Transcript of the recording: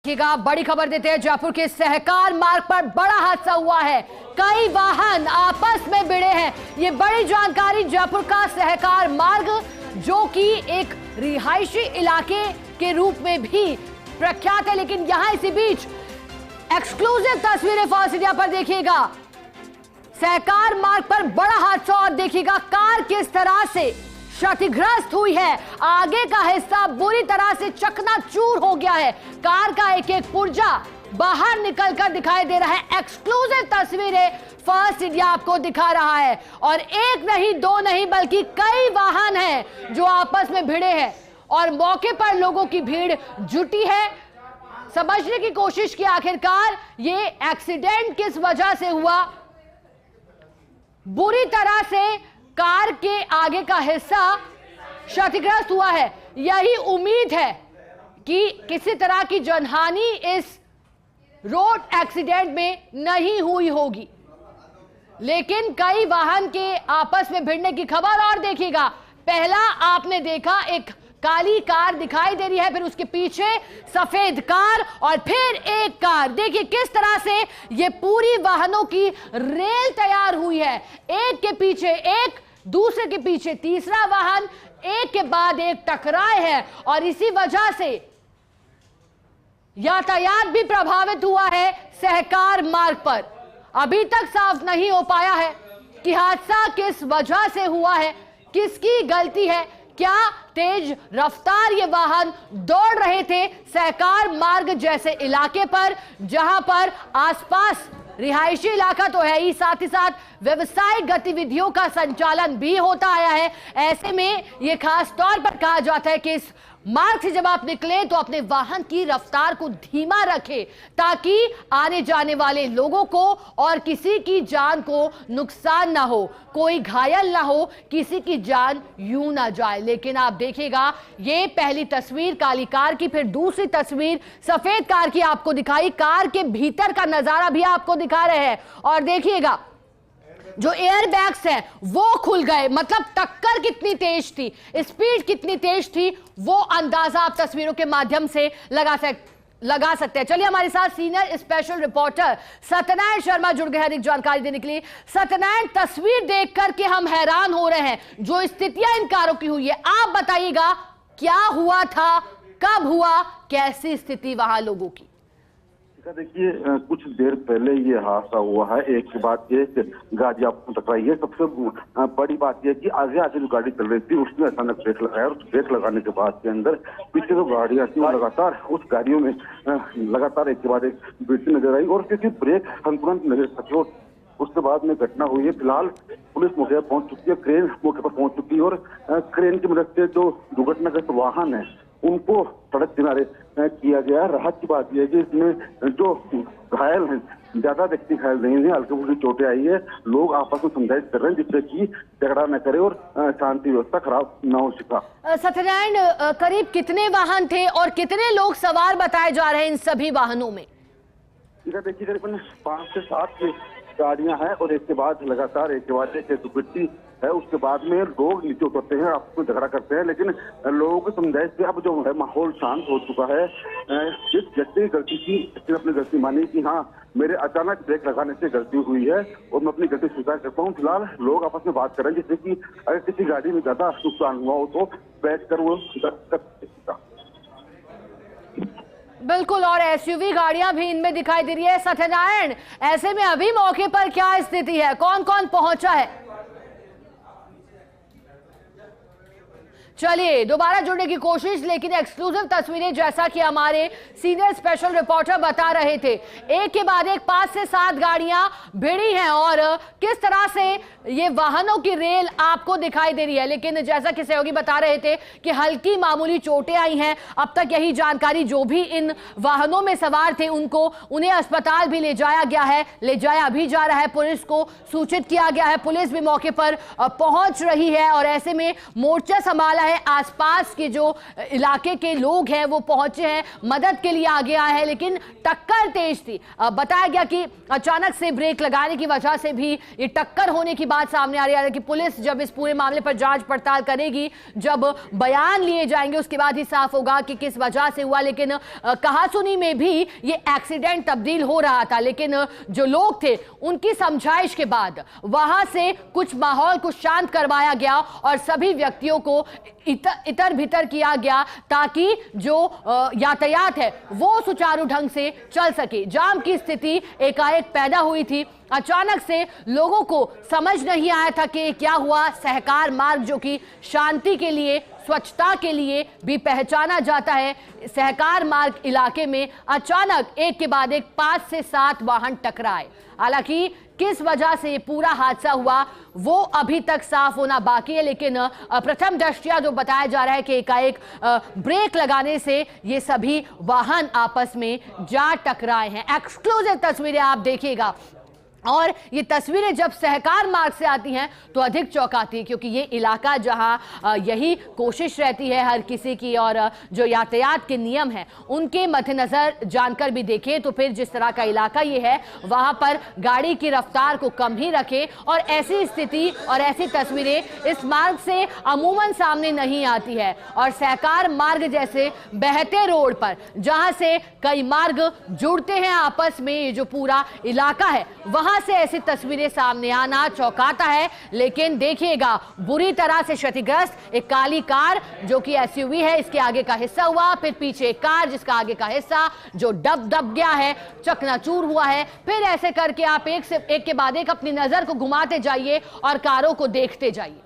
देखिएगा, बड़ी खबर देते हैं। जयपुर के सहकार मार्ग पर बड़ा हादसा हुआ है, कई वाहन आपस में भिड़े हैं। ये बड़ी जानकारी। जयपुर का सहकार मार्ग जो कि एक रिहायशी इलाके के रूप में भी प्रख्यात है, लेकिन यहां इसी बीच एक्सक्लूसिव तस्वीरें फर्स्ट इंडिया पर देखिएगा। सहकार मार्ग पर बड़ा हादसा और देखिएगा कार किस तरह से क्षतिग्रस्त हुई है। आगे का हिस्सा बुरी तरह से चकनाचूर हो गया है। कार का एक एक पुर्जा बाहर निकलकर दिखाई दे रहा है। एक्सक्लूसिव तस्वीरें फर्स्ट इंडिया आपको दिखा रहा है। और एक नहीं, दो नहीं, बल्कि कई वाहन हैं जो आपस में भिड़े हैं और मौके पर लोगों की भीड़ जुटी है। समझने की कोशिश की आखिरकार ये एक्सीडेंट किस वजह से हुआ। बुरी तरह से कार के आगे का हिस्सा क्षतिग्रस्त हुआ है। यही उम्मीद है कि किसी तरह की जनहानि इस रोड एक्सीडेंट में नहीं हुई होगी, लेकिन कई वाहन के आपस में भिड़ने की खबर। और देखिएगा, पहला आपने देखा एक काली कार दिखाई दे रही है, फिर उसके पीछे सफेद कार और फिर एक कार। देखिए किस तरह से ये पूरी वाहनों की रेल तैयार हुई है। एक के पीछे एक, दूसरे के पीछे तीसरा वाहन, एक के बाद एक टकराए हैं और इसी वजह से यातायात भी प्रभावित हुआ है सहकार मार्ग पर। अभी तक साफ नहीं हो पाया है कि हादसा किस वजह से हुआ है, किसकी गलती है। क्या तेज रफ्तार ये वाहन दौड़ रहे थे सहकार मार्ग जैसे इलाके पर, जहां पर आसपास रिहायशी इलाका तो है ही, साथ ही साथ व्यवसायिक गतिविधियों का संचालन भी होता आया है। ऐसे में यह खास तौर पर कहा जाता है कि इस मार्ग से जब आप निकले तो अपने वाहन की रफ्तार को धीमा रखें, ताकि आने जाने वाले लोगों को और किसी की जान को नुकसान ना हो, कोई घायल ना हो, किसी की जान यूं ना जाए। लेकिन आप देखिएगा, ये पहली तस्वीर काली कार की, फिर दूसरी तस्वीर सफेद कार की आपको दिखाई। कार के भीतर का नजारा भी आपको दिखा रहे हैं और देखिएगा जो एयर बैग्स हैं वो खुल गए। मतलब टक्कर कितनी तेज थी, स्पीड कितनी तेज थी, वो अंदाजा आप तस्वीरों के माध्यम से लगा सकते हैं। चलिए हमारे साथ senior special reporter Satyanarayan Sharma जुड़ गए अधिक जानकारी देने के लिए। सत्यनारायण, तस्वीर देख करके हम हैरान हो रहे हैं, जो स्थितियां इन कारों की हुई है। आप बताइएगा क्या हुआ था, कब हुआ, कैसी स्थिति वहां लोगों की। देखिए, कुछ देर पहले ये हादसा हुआ है, एक के बाद एक गाड़ी आपको टकराई है। सबसे बड़ी बात यह कि आगे जो गाड़ी चल रही थी उसने अचानक ब्रेक लगाया और ब्रेक लगाने के बाद के अंदर पीछे जो गाड़ियां थी वो लगातार उस गाड़ियों में लगातार एक के बाद एक भिड़ती नजर आई और क्योंकि ब्रेक संतुलन नजर सके उसके बाद में घटना हुई है। फिलहाल पुलिस मौके पर पहुंच चुकी है, क्रेन मौके पर पहुंच चुकी है और क्रेन की मदद से जो दुर्घटनाग्रस्त वाहन है उनको सड़क किनारे किया गया। राहत की बात यह है कि इसमें जो घायल हैं, ज्यादा व्यक्ति घायल नहीं है, हल्की फुल्की चोटें आई है। लोग आपस में समझाइश कर रहे हैं जिससे कि झगड़ा न करे और शांति व्यवस्था खराब न हो सका। सत्यनारायण, करीब कितने वाहन थे और कितने लोग सवार बताए जा रहे हैं इन सभी वाहनों में? देखिए करीबन 5 से 7 गाड़ियां हैं और एक के बाद लगातार एक के बाद एक दुर्घटना है। उसके बाद में लोग नीचे उतरते हैं, आपस में झगड़ा करते हैं, लेकिन लोगों की समझाइश से अब जो है माहौल शांत हो चुका है। जिस व्यक्ति की गलती थी उसने अपनी गलती मानी कि हाँ मेरे अचानक ब्रेक लगाने से गलती हुई है और मैं अपनी गलती स्वीकार करता हूँ। फिलहाल लोग आपस में बात कर रहे हैं जिससे कि अगर किसी गाड़ी में ज्यादा नुकसान हुआ हो तो बैठ कर वो बिल्कुल, और एसयूवी गाड़ियां भी इनमें दिखाई दे रही है। सत्यनारायण, ऐसे में अभी मौके पर क्या स्थिति है, कौन कौन पहुंचा है? चलिए दोबारा जुड़ने की कोशिश, लेकिन एक्सक्लूसिव तस्वीरें जैसा कि हमारे सीनियर स्पेशल रिपोर्टर बता रहे थे, एक के बाद एक 5 से 7 गाड़ियां भिड़ी हैं और किस तरह से ये वाहनों की रेल आपको दिखाई दे रही है। लेकिन जैसा कि सहयोगी बता रहे थे कि हल्की मामूली चोटें आई हैं। अब तक यही जानकारी, जो भी इन वाहनों में सवार थे उन्हें अस्पताल भी ले जाया गया है, ले जाया भी जा रहा है, पुलिस को सूचित किया गया है। पुलिस भी मौके पर पहुंच रही है और ऐसे में मोर्चा संभाला है, आसपास के जो इलाके के लोग हैं वो पहुंचे हैं, मदद के लिए आगे आए हैं, लेकिन टक्कर तेज थी। बताया गया कि अचानक से ब्रेक लगाने की वजह से भी ये टक्कर होने की बात सामने आ रही है कि पुलिस जब इस पूरे मामले पर जांच पड़ताल करेगी, जब बयान लिए जाएंगे, उसके बाद ही साफ होगा कि किस वजह से हुआ। लेकिन कहासुनी में भी ये एक्सीडेंट तब्दील हो रहा था, लेकिन जो लोग थे उनकी समझाइश के बाद वहां से कुछ माहौल को शांत करवाया गया और सभी व्यक्तियों को इतर भीतर किया गया ताकि जो यातायात है वो सुचारू ढंग से चल सके। जाम की स्थिति एकाएक पैदा हुई थी, अचानक से लोगों को समझ नहीं आया था कि क्या हुआ। सहकार मार्ग जो कि शांति के लिए, स्वच्छता के लिए भी पहचाना जाता है, सहकार मार्ग इलाके में अचानक एक के बाद एक 5 से 7 वाहन टकराए। हालांकि किस वजह से ये पूरा हादसा हुआ वो अभी तक साफ होना बाकी है, लेकिन प्रथम दृष्टया जो बताया जा रहा है कि एकाएक ब्रेक लगाने से ये सभी वाहन आपस में जा टकराए हैं। एक्सक्लूसिव तस्वीरें आप देखिएगा, और ये तस्वीरें जब सहकार मार्ग से आती हैं तो अधिक चौंकाती है, क्योंकि ये इलाका जहां यही कोशिश रहती है हर किसी की, और जो यातायात के नियम हैं उनके मद्देनजर जानकर भी देखें तो फिर जिस तरह का इलाका ये है वहां पर गाड़ी की रफ्तार को कम ही रखें। और ऐसी स्थिति और ऐसी तस्वीरें इस मार्ग से अमूमन सामने नहीं आती है। और सहकार मार्ग जैसे बहते रोड पर जहां से कई मार्ग जुड़ते हैं आपस में, ये जो पूरा इलाका है वहां से ऐसी तस्वीरें सामने आना चौंकाता है। लेकिन देखिएगा, बुरी तरह से क्षतिग्रस्त एक काली कार जो कि एसयूवी है, इसके आगे का हिस्सा हुआ, फिर पीछे एक कार जिसका आगे का हिस्सा जो दब गया है, चकनाचूर हुआ है। फिर ऐसे करके आप एक से एक के बाद एक अपनी नजर को घुमाते जाइए और कारों को देखते जाइए।